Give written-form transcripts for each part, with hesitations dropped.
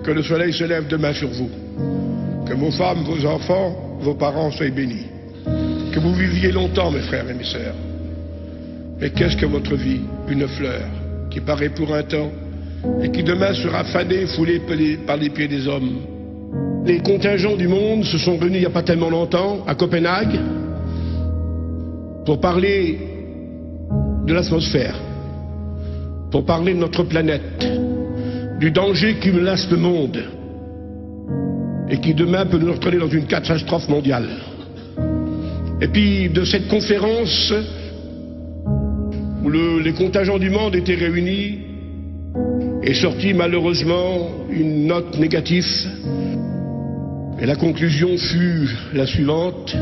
que le soleil se lève demain sur vous. Que vos femmes, vos enfants, vos parents soient bénis. Que vous viviez longtemps, mes frères et mes sœurs. Mais qu'est-ce que votre vie? Une fleur qui paraît pour un temps et qui demain sera fanée, foulée par les pieds des hommes. Les contingents du monde se sont réunis il n'y a pas tellement longtemps à Copenhague pour parler de l'atmosphère, pour parler de notre planète, du danger qui menace le monde et qui demain peut nous entraîner dans une catastrophe mondiale. Et puis de cette conférence où les contingents du monde étaient réunis est sortie malheureusement une note négative. Et la conclusion fut la suivante: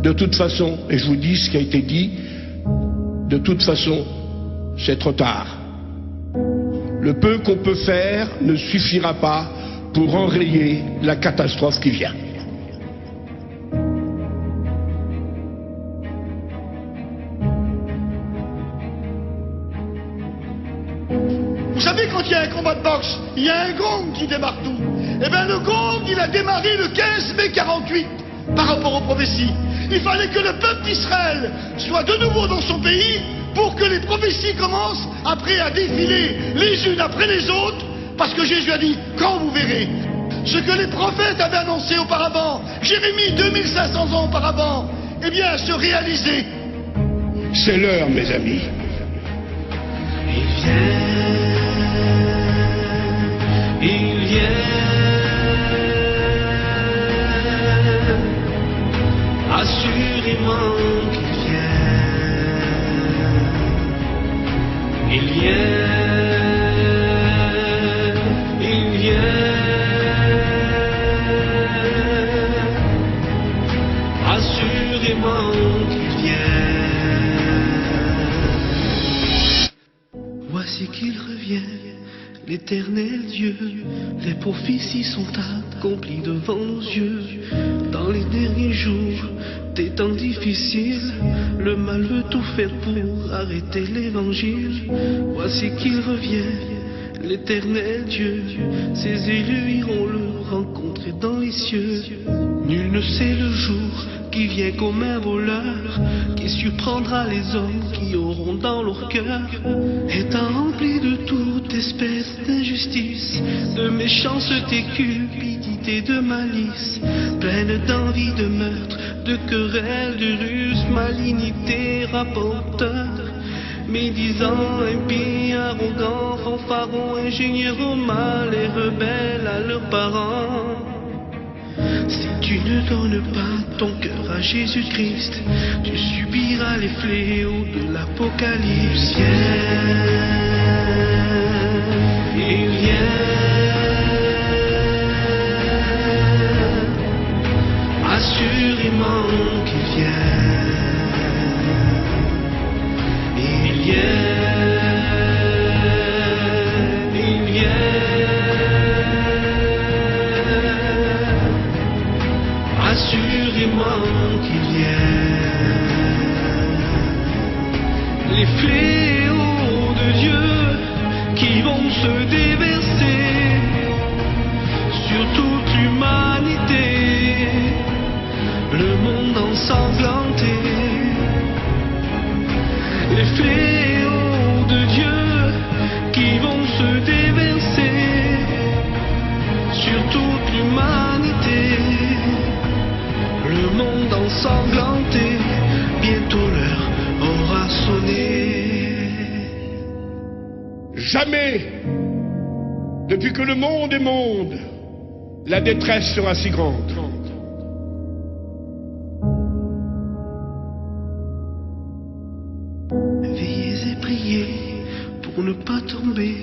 de toute façon, et je vous dis ce qui a été dit, de toute façon, c'est trop tard. Le peu qu'on peut faire ne suffira pas pour enrayer la catastrophe qui vient. Vous savez, quand il y a un combat de boxe, il y a un gong qui démarre tout. Eh bien, le gong, il a démarré le 15 mai 48 par rapport aux prophéties. Il fallait que le peuple d'Israël soit de nouveau dans son pays pour que les prophéties commencent après à défiler les unes après les autres, parce que Jésus a dit, quand vous verrez ce que les prophètes avaient annoncé auparavant, Jérémie 2500 ans auparavant, eh bien, se réaliser. C'est l'heure, mes amis. Il vient, assurément qu'il vient, il vient, assurément qu'il vient. Voici qu'il revient, l'Éternel Dieu. Les prophéties sont accomplies devant nos yeux. Dans les derniers jours, des temps difficiles, le mal veut tout faire pour arrêter l'évangile. Voici qu'il revient, l'Éternel Dieu. Ses élus iront le rencontrer dans les cieux. Nul ne sait le jour qui vient comme un voleur, qui surprendra les hommes qui auront dans leur cœur, étant rempli de toute espèce d'injustice, de méchanceté, cupidité, de malice, pleine d'envie, de meurtre, de querelles, de ruse, malignité, rapporteur, médisant, impie, arrogant, fanfaron, ingénieur au mal et rebelle à leurs parents. Si tu ne donnes pas ton cœur à Jésus-Christ, tu subiras les fléaux de l'Apocalypse. Il vient, assurément qu'il vient. Il vient. Assurément qu'il vient. Les fléaux de Dieu qui vont se déverser sur toute l'humanité, le monde ensanglanté. Les fléaux de Dieu qui vont se déverser sur toute l'humanité, le monde ensanglanté, bientôt l'heure aura sonné. Jamais, depuis que le monde est monde, la détresse sera si grande. Veillez et priez pour ne pas tomber,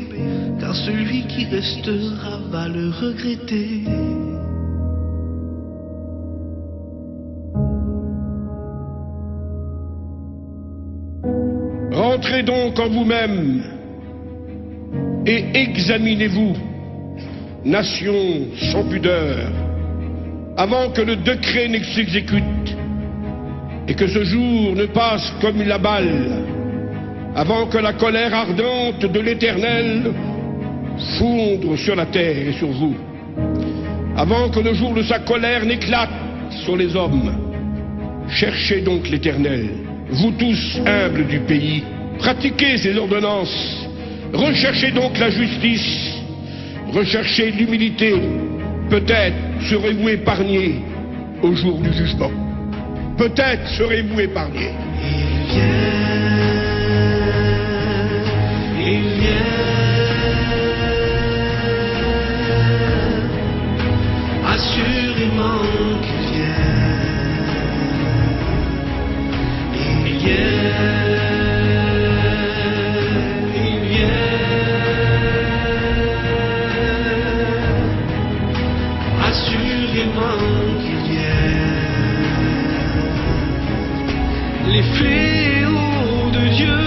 car celui qui restera va le regretter. Entrez donc en vous-même et examinez-vous, nation sans pudeur, avant que le décret ne s'exécute et que ce jour ne passe comme la balle, avant que la colère ardente de l'Éternel fondre sur la terre et sur vous, avant que le jour de sa colère n'éclate sur les hommes. Cherchez donc l'Éternel, vous tous humbles du pays, pratiquez ses ordonnances, recherchez donc la justice, recherchez l'humilité, peut-être serez-vous épargnés au jour du jugement. Peut-être serez-vous épargnés. Il vient, assurément qu'il vient. Il vient, assurément qu'il vient. Les fléaux de Dieu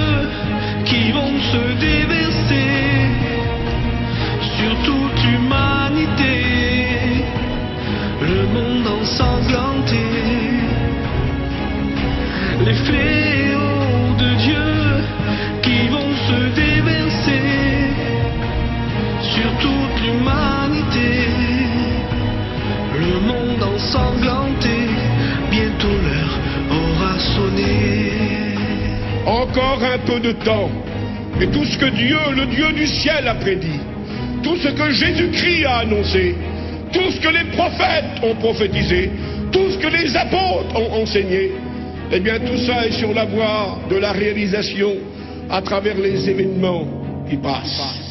qui vont se déverser sur toute l'humanité, le monde ensanglanté. Les fléaux de Dieu qui vont se déverser sur toute l'humanité, le monde ensanglanté, bientôt l'heure aura sonné. Encore un peu de temps, et tout ce que Dieu, le Dieu du ciel, a prédit, tout ce que Jésus-Christ a annoncé, tout ce que les prophètes ont prophétisé, tout ce que les apôtres ont enseigné, eh bien tout ça est sur la voie de la réalisation à travers les événements qui passent.